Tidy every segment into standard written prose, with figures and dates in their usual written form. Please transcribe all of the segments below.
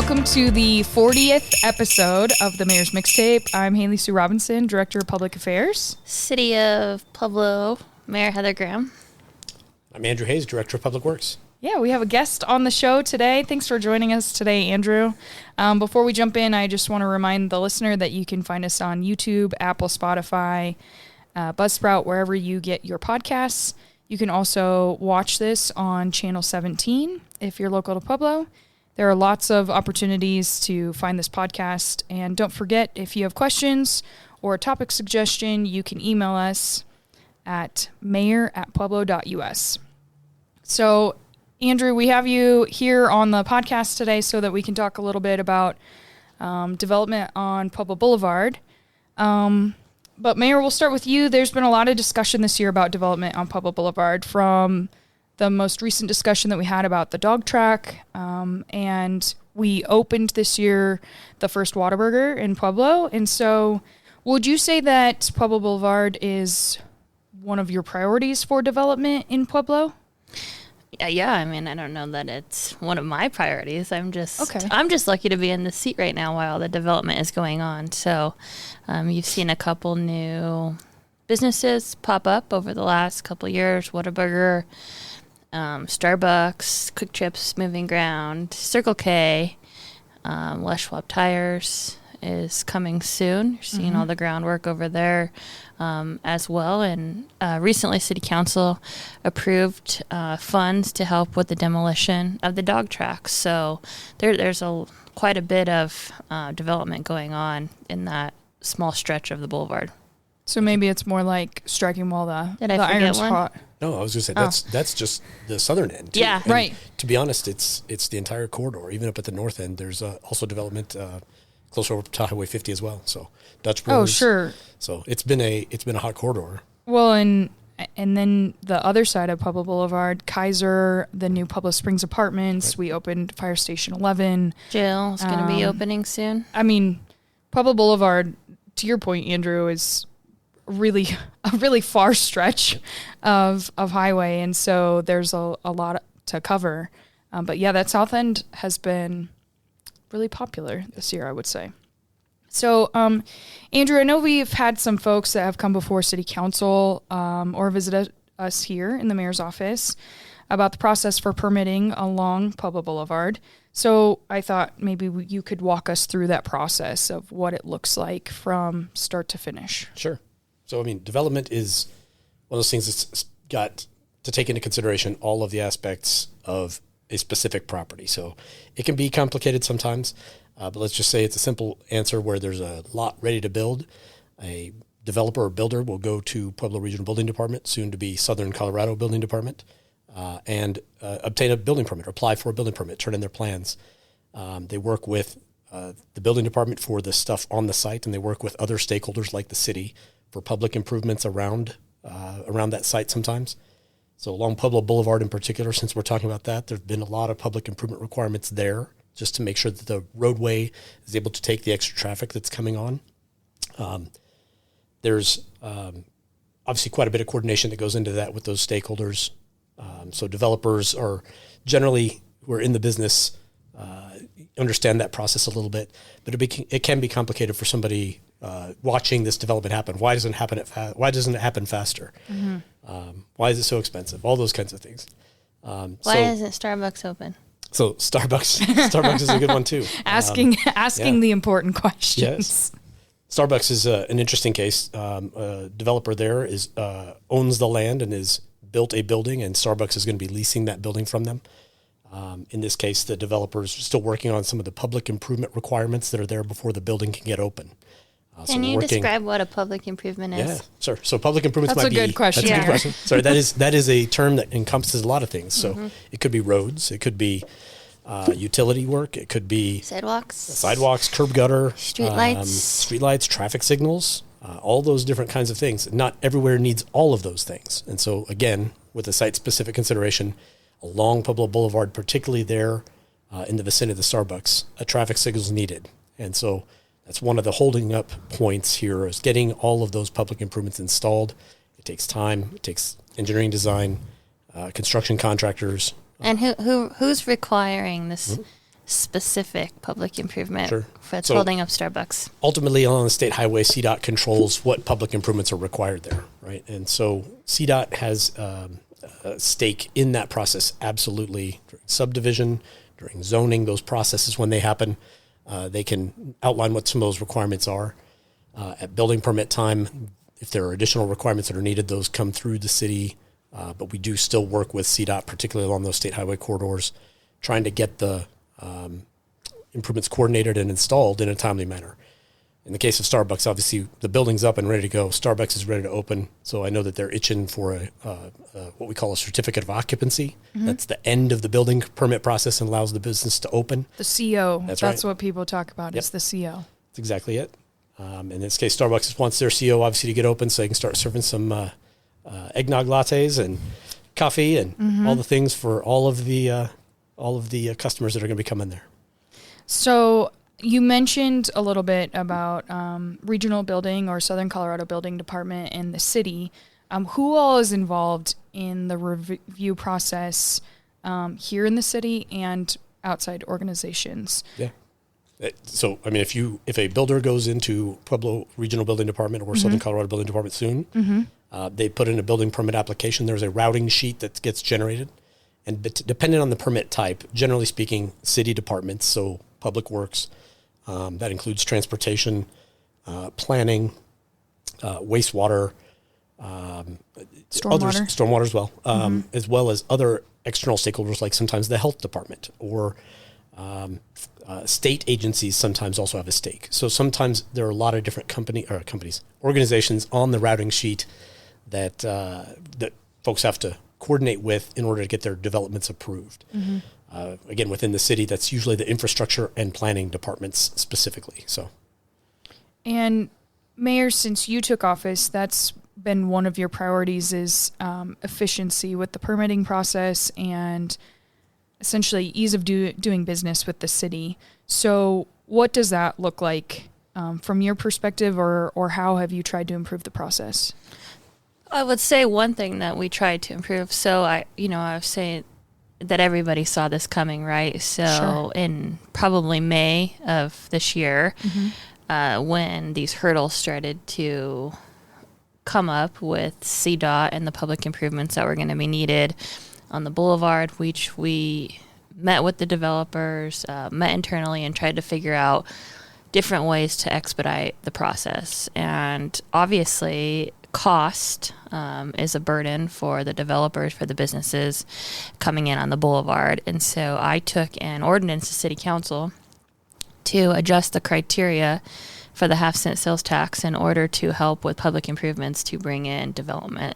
Welcome to the 40th episode of the Mayor's Mixtape. I'm Haley Sue Robinson, Director of Public Affairs. City of Pueblo, Mayor Heather Graham. I'm Andrew Hayes, Director of Public Works. Yeah, we have a guest on the show today. Thanks for joining us today, Andrew. Before we jump in, I just want to remind the listener that you can find us on YouTube, Apple, Spotify, Buzzsprout, wherever you get your podcasts. You can also watch this on Channel 17 if you're local to Pueblo. There are lots of opportunities to find this podcast. And don't forget, if you have questions or a topic suggestion, you can email us at mayor@pueblo.us. So, Andrew, we have you here on the podcast today so that we can talk a little bit about development on Pueblo Blvd. But Mayor, we'll start with you. There's been a lot of discussion this year about development on Pueblo Blvd, from the most recent discussion that we had about the dog track, and we opened this year the first Whataburger in Pueblo. And so would you say that Pueblo Blvd is one of your priorities for development in Pueblo? Yeah, I mean, I don't know that it's one of my priorities. I'm just Okay. lucky to be in the seat right now while the development is going on. So you've seen a couple new businesses pop up over the last couple of years. Whataburger, Starbucks, Quick Trips, Moving Ground, Circle K, Les Schwab Tires is coming soon. You're seeing all the groundwork over there as well. And recently City Council approved funds to help with the demolition of the dog track. So there's quite a bit of development going on in that small stretch of the boulevard. So maybe it's more like striking while the Did I forget iron's one? hot. No, I was going to say that's just the southern end. Too. Yeah. And Right. To be honest, it's the entire corridor. Even up at the north end, there's also development closer over to Highway 50 as well. So Dutch Bros. Oh, sure. So it's been a hot corridor. Well, and then the other side of Pueblo Blvd, Kaiser, the new Pueblo Springs Apartments. Right. We opened Fire Station 11. Jail is going to be opening soon. I mean, Pueblo Blvd, to your point, Andrew, is a really far stretch of highway, and so there's a lot to cover. But yeah, that south end has been really popular this year, I would say. So, Andrew, I know we've had some folks that have come before City Council or visited us here in the mayor's office about the process for permitting along Pueblo Blvd. So I thought maybe you could walk us through that process of what it looks like from start to finish. Sure. So, I mean, development is one of those things that's got to take into consideration all of the aspects of a specific property. So it can be complicated sometimes, but let's just say it's a simple answer where there's a lot ready to build. A developer or builder will go to Pueblo Regional Building Department, soon to be Southern Colorado Building Department, and obtain a building permit, or apply for a building permit, turn in their plans. They work with the building department for the stuff on the site, and they work with other stakeholders like the city for public improvements around that site sometimes. So along Pueblo Blvd in particular, since we're talking about that, there have been a lot of public improvement requirements there just to make sure that the roadway is able to take the extra traffic that's coming on. There's obviously quite a bit of coordination that goes into that with those stakeholders. So developers are generally, who are in the business, understand that process a little bit, but it can be complicated for somebody watching this development happen. Why doesn't it happen faster? Mm-hmm. Why is it so expensive? All those kinds of things. Why isn't Starbucks open? So Starbucks is a good one too. Asking the important questions. Yes. Starbucks is an interesting case. A developer there owns the land and has built a building, and Starbucks is going to be leasing that building from them. In this case, the developer is still working on some of the public improvement requirements that are there before the building can get open. Can you describe what a public improvement is? Yeah, sure. So public improvements That's might be... That's a good question. That's a good question. Sorry, that is a term that encompasses a lot of things. So it could be roads, it could be utility work, it could be... Sidewalks, curb gutter. Streetlights, traffic signals, all those different kinds of things. Not everywhere needs all of those things. And so, again, with a site-specific consideration, along Pueblo Blvd, particularly there in the vicinity of the Starbucks, a traffic signal is needed. And so that's one of the holding up points here, is getting all of those public improvements installed. It takes time. It takes engineering design, construction contractors. And who's requiring this specific public improvement Sure. that's So- holding up Starbucks? Ultimately, on the state highway, CDOT controls what public improvements are required there, right? And so CDOT has a stake in that process, absolutely. During subdivision, during zoning, those processes, when they happen, they can outline what some of those requirements are. At building permit time, if there are additional requirements that are needed, those come through the city. But we do still work with CDOT, particularly along those state highway corridors, trying to get the improvements coordinated and installed in a timely manner. In the case of Starbucks, obviously the building's up and ready to go. Starbucks is ready to open. So I know that they're itching for what we call a certificate of occupancy. That's the end of the building permit process and allows the business to open. The CO. That's That's right. what people talk about is the CO. That's exactly it. In this case, Starbucks wants their CO obviously to get open so they can start serving some eggnog lattes and coffee and all the things for all of the customers that are going to be coming there. So you mentioned a little bit about regional building or Southern Colorado Building Department and the city. Who all is involved in the review process here in the city and outside organizations? Yeah. So, I mean, if a builder goes into Pueblo Regional Building Department or Southern Colorado Building Department soon, they put in a building permit application. There's a routing sheet that gets generated. And depending on the permit type, generally speaking, city departments, so public works, that includes transportation, planning, wastewater, stormwater as well, as well as other external stakeholders like sometimes the health department or state agencies sometimes also have a stake. So sometimes there are a lot of different organizations on the routing sheet that that folks have to coordinate with in order to get their developments approved. Again, within the city, that's usually the infrastructure and planning departments specifically. So, and Mayor, since you took office, that's been one of your priorities is efficiency with the permitting process and essentially ease of doing business with the city. So what does that look like from your perspective, or how have you tried to improve the process? I would say one thing that we tried to improve. So I was saying that everybody saw this coming, right? So in probably May of this year, when these hurdles started to come up with CDOT and the public improvements that were going to be needed on the boulevard, which we met with the developers, met internally and tried to figure out different ways to expedite the process. And obviously cost is a burden for the developers, for the businesses coming in on the boulevard. And so I took an ordinance to City Council to adjust the criteria for the half-cent sales tax in order to help with public improvements to bring in development.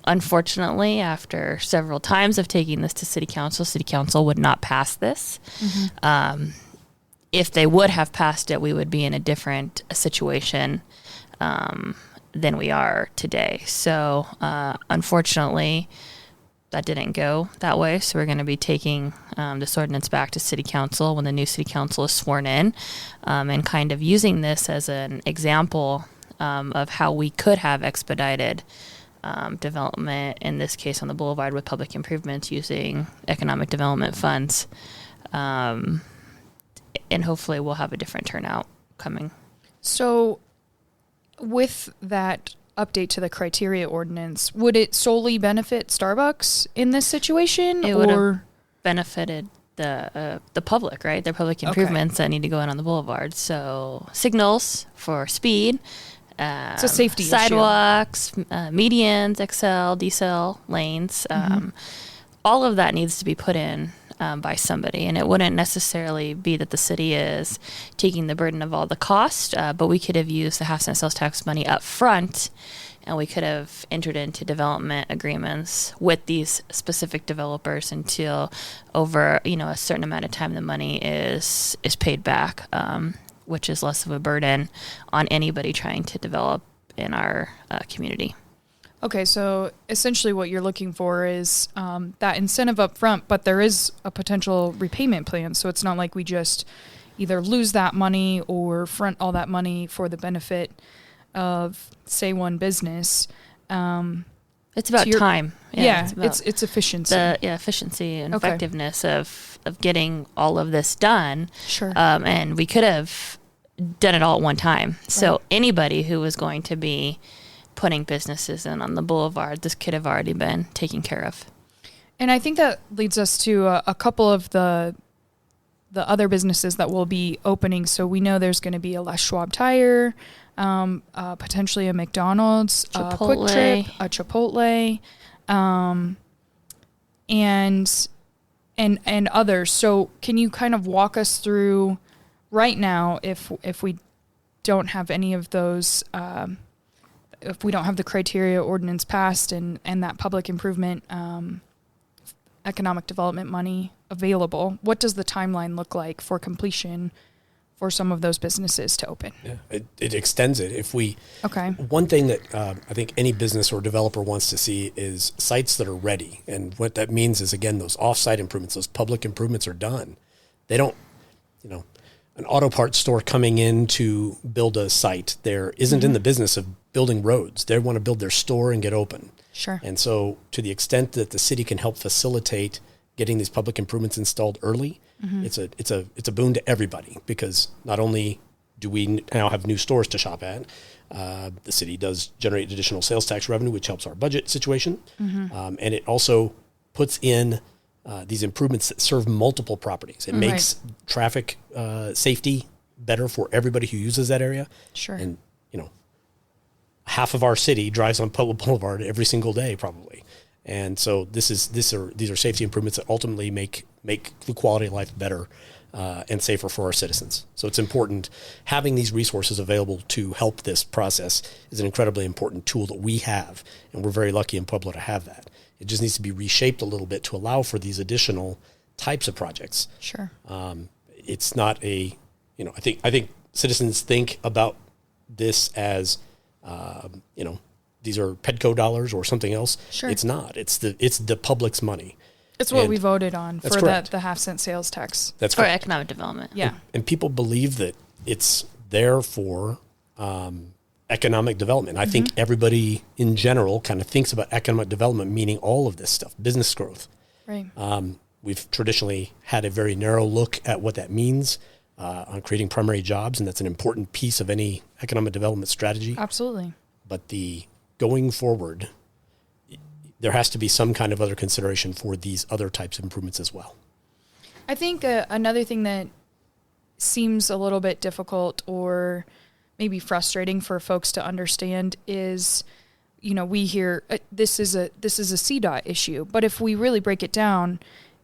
Unfortunately, after several times of taking this to City Council would not pass this. If they would have passed it, we would be in a different situation than we are today. So, unfortunately, that didn't go that way. So we're going to be taking this ordinance back to City Council when the new City Council is sworn in, and kind of using this as an example of how we could have expedited development, in this case on the boulevard with public improvements using economic development funds. And hopefully we'll have a different turnout coming. So with that update to the criteria ordinance, would it solely benefit Starbucks in this situation? It would have benefited the public, right? They're public improvements that need to go in on the boulevard. So signals for speed, it's a safety sidewalks, medians, XL, decel lanes. All of that needs to be put in by somebody, and it wouldn't necessarily be that the city is taking the burden of all the cost, but we could have used the half-cent sales tax money up front, and we could have entered into development agreements with these specific developers until over a certain amount of time the money is paid back, which is less of a burden on anybody trying to develop in our community. Okay, so essentially what you're looking for is that incentive up front, but there is a potential repayment plan. So it's not like we just either lose that money or front all that money for the benefit of, say, one business. It's about time. Yeah, about it's efficiency. Efficiency and Okay. effectiveness of getting all of this done. Sure. And we could have done it all at one time. So Right. anybody who was going to be putting businesses in on the boulevard, this could have already been taken care of. And I think that leads us to a couple of the other businesses that will be opening. So we know there's going to be a Les Schwab Tire, potentially a McDonald's, a Quick Trip, a Chipotle, and others. So can you kind of walk us through right now if we don't have any of those, if we don't have the criteria ordinance passed and that public improvement economic development money available, what does the timeline look like for completion for some of those businesses to open? Yeah, it extends it. Okay. One thing that I think any business or developer wants to see is sites that are ready. And what that means is, again, those off-site improvements, those public improvements are done. They don't, an auto parts store coming in to build a site there isn't in the business of building roads. They want to build their store and get open. Sure. And so to the extent that the city can help facilitate getting these public improvements installed early, it's a boon to everybody, because not only do we now have new stores to shop at, the city does generate additional sales tax revenue, which helps our budget situation. And it also puts in these improvements that serve multiple properties. It makes traffic safety better for everybody who uses that area. Sure. And, half of our city drives on Pueblo Boulevard every single day, probably. And so these are safety improvements that ultimately make the quality of life better and safer for our citizens. So it's important. Having these resources available to help this process is an incredibly important tool that we have, and we're very lucky in Pueblo to have that. It just needs to be reshaped a little bit to allow for these additional types of projects. Sure. It's not I think citizens think about this as, these are Pedco dollars or something else. Sure. It's not. It's the public's money. It's what And we voted on for correct. the half-cent sales tax. That's For correct. economic development. Yeah. And people believe that it's there for economic development. I think everybody in general kind of thinks about economic development meaning all of this stuff, business growth. Right. We've traditionally had a very narrow look at what that means on creating primary jobs, and that's an important piece of any economic development strategy. Absolutely. But going forward, there has to be some kind of other consideration for these other types of improvements as well. I think another thing that seems a little bit difficult or maybe frustrating for folks to understand is, we hear this is a CDOT issue, but if we really break it down,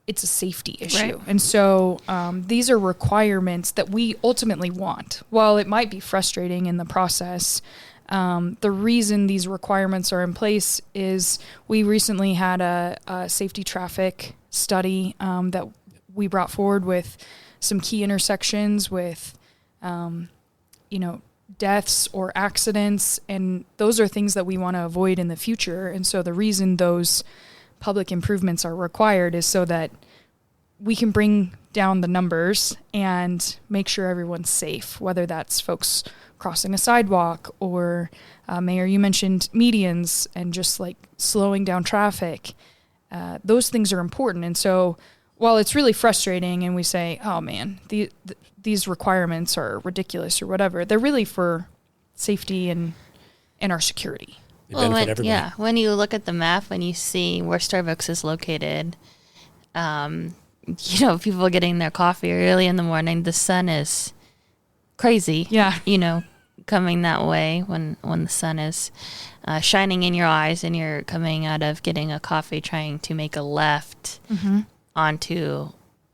it's a safety issue. Right. And so these are requirements that we ultimately want. While it might be frustrating in the process, the reason these requirements are in place is we recently had a safety traffic study that we brought forward with some key intersections with, deaths or accidents. And those are things that we want to avoid in the future. And so the reason those public improvements are required is so that we can bring down the numbers and make sure everyone's safe, whether that's folks crossing a sidewalk or, Mayor, you mentioned medians and just like slowing down traffic. Those things are important. And so while it's really frustrating and we say, oh man, these requirements are ridiculous or whatever, they're really for safety and our security. They benefit everybody. When you look at the map, when you see where Starbucks is located, people getting their coffee early in the morning, the sun is crazy. Yeah. Coming that way when the sun is shining in your eyes and you're coming out of getting a coffee, trying to make a left onto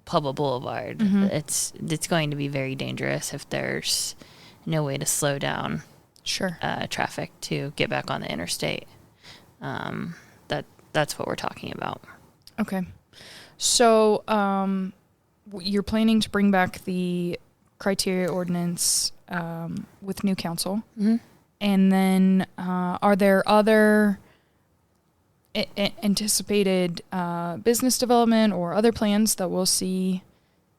Pueblo Boulevard. It's going to be very dangerous if there's no way to slow down Sure. traffic to get back on the interstate. That's what we're talking about. Okay. So you're planning to bring back the criteria ordinance with new council. And then are there other anticipated business development or other plans that we'll see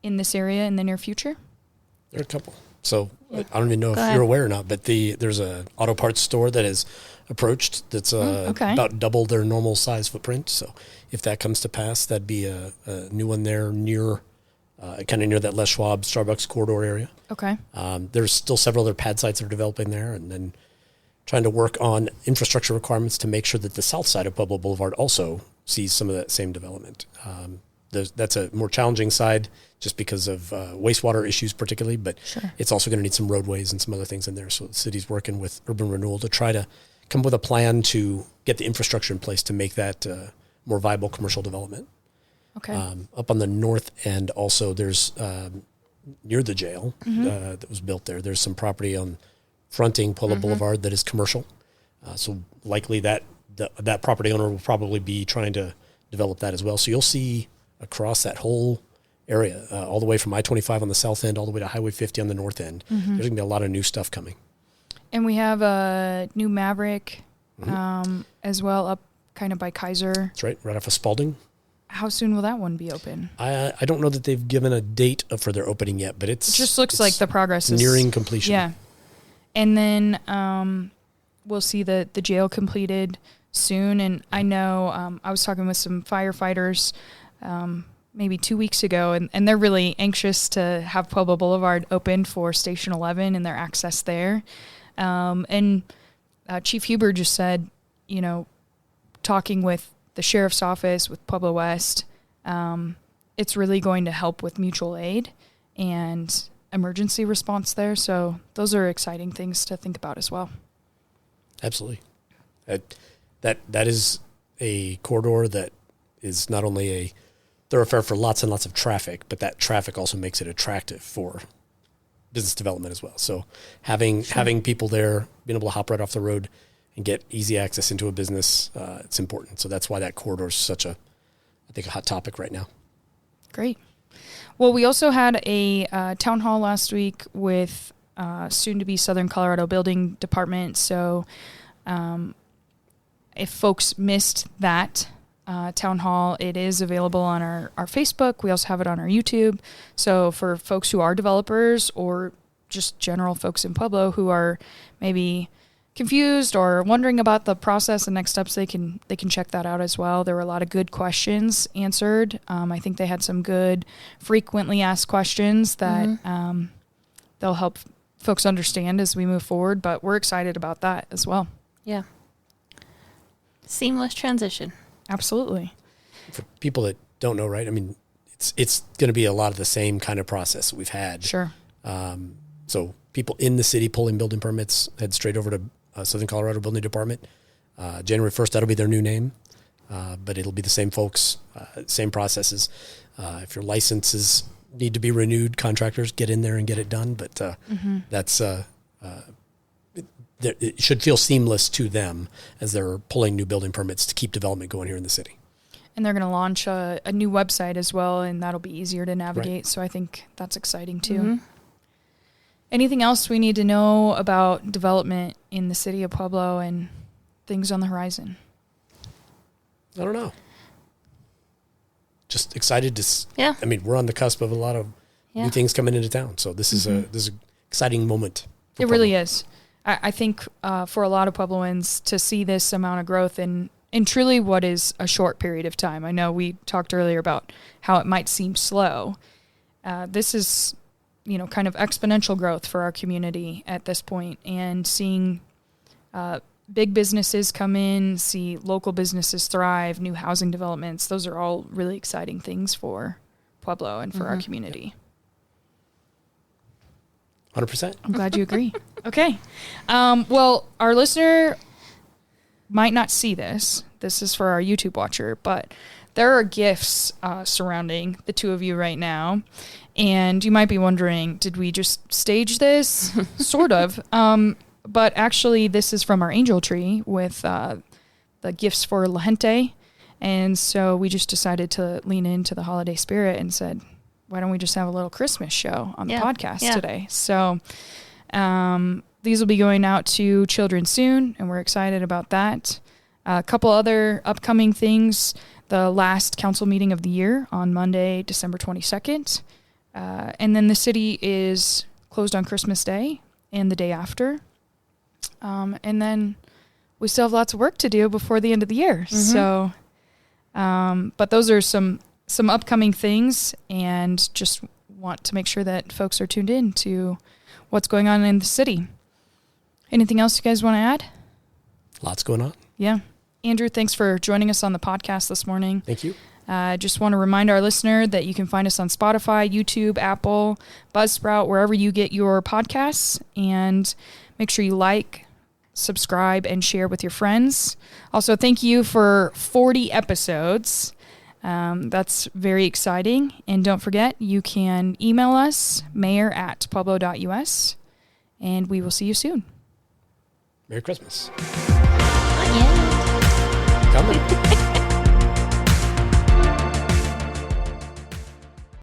in this area in the near future? There are a couple. So I don't even know if ahead. you're aware or not, but there's a auto parts store that has approached that's about double their normal size footprint. So if that comes to pass, that'd be a new one there near, kind of near that Les Schwab Starbucks corridor area. Okay. There's still several other pad sites that are developing there, and then trying to work on infrastructure requirements to make sure that the south side of Pueblo Boulevard also sees some of that same development. That's a more challenging side just because of wastewater issues particularly, but it's also going to need some roadways and some other things in there. So the city's working with urban renewal to try to come up with a plan to get the infrastructure in place to make that more viable commercial development. Okay. Up on the north end also, there's near the jail that was built there, there's some property on fronting Pueblo Boulevard that is commercial. So likely that property owner will probably be trying to develop that as well. So you'll see across that whole area, all the way from I-25 on the south end, all the way to Highway 50 on the north end. There's going to be a lot of new stuff coming. And we have a new Maverick as well up kind of by Kaiser. That's right off of Spalding. How soon will that one be open? I don't know that they've given a date for their opening yet, but it just looks like the progress is nearing completion. Yeah. And then we'll see the jail completed soon. And I know I was talking with some firefighters maybe 2 weeks ago, and they're really anxious to have Pueblo Boulevard open for Station 11 and their access there. And Chief Huber just said, talking with the sheriff's office, with Pueblo West, it's really going to help with mutual aid and emergency response there. So those are exciting things to think about as well. Absolutely. That is a corridor that is not only a thoroughfare for lots and lots of traffic, but that traffic also makes it attractive for business development as well. So having people there, being able to hop right off the road and get easy access into a business, it's important. So that's why that corridor is such a hot topic right now. Great. Well, we also had a town hall last week with soon-to-be Southern Colorado Building Department. So if folks missed that town hall, it is available on our Facebook. We also have it on our YouTube. So for folks who are developers or just general folks in Pueblo who are maybe confused or wondering about the process and next steps, they can check that out as well. There were a lot of good questions answered. I think they had some good frequently asked questions that they'll help folks understand as we move forward, but we're excited about that as well. Yeah. Seamless transition. Absolutely. For people that don't know, right? I mean, it's going to be a lot of the same kind of process that we've had. Sure. So people in the city pulling building permits head straight over to Southern Colorado Building Department. January 1st, that'll be their new name, but it'll be the same folks, same processes. If your licenses need to be renewed, contractors get in there and get it done. But that's it should feel seamless to them as they're pulling new building permits to keep development going here in the city. And they're going to launch a new website as well, and that'll be easier to navigate. Right. So I think that's exciting too. Anything else we need to know about development in the city of Pueblo and things on the horizon? I don't know. Just excited to. Yeah. I mean, we're on the cusp of a lot of new things coming into town, so this is an exciting moment. It Pueblo. Really is. I think for a lot of Puebloans to see this amount of growth in truly what is a short period of time. I know we talked earlier about how it might seem slow. This is, kind of exponential growth for our community at this point, and seeing big businesses come in, see local businesses thrive, new housing developments. Those are all really exciting things for Pueblo and for our community. 100%. I'm glad you agree. Okay. Well, our listener might not see this. This is for our YouTube watcher, but there are gifts surrounding the two of you right now. And you might be wondering, did we just stage this? Sort of. But actually, this is from our angel tree with the gifts for La Gente. And so we just decided to lean into the holiday spirit and said, why don't we just have a little Christmas show on the podcast today? So these will be going out to children soon, and we're excited about that. A couple other upcoming things. The last council meeting of the year on Monday, December 22nd. And then the city is closed on Christmas Day and the day after. And then we still have lots of work to do before the end of the year. So, but those are some upcoming things, and just want to make sure that folks are tuned in to what's going on in the city. Anything else you guys want to add? Lots going on. Yeah. Andrew, thanks for joining us on the podcast this morning. Thank you. Just want to remind our listener that you can find us on Spotify, YouTube, Apple, Buzzsprout, wherever you get your podcasts. And make sure you like, subscribe, and share with your friends. Also, thank you for 40 episodes. That's very exciting. And don't forget, you can email us, mayor@pueblo.us, and we will see you soon. Merry Christmas. Not yet. Coming.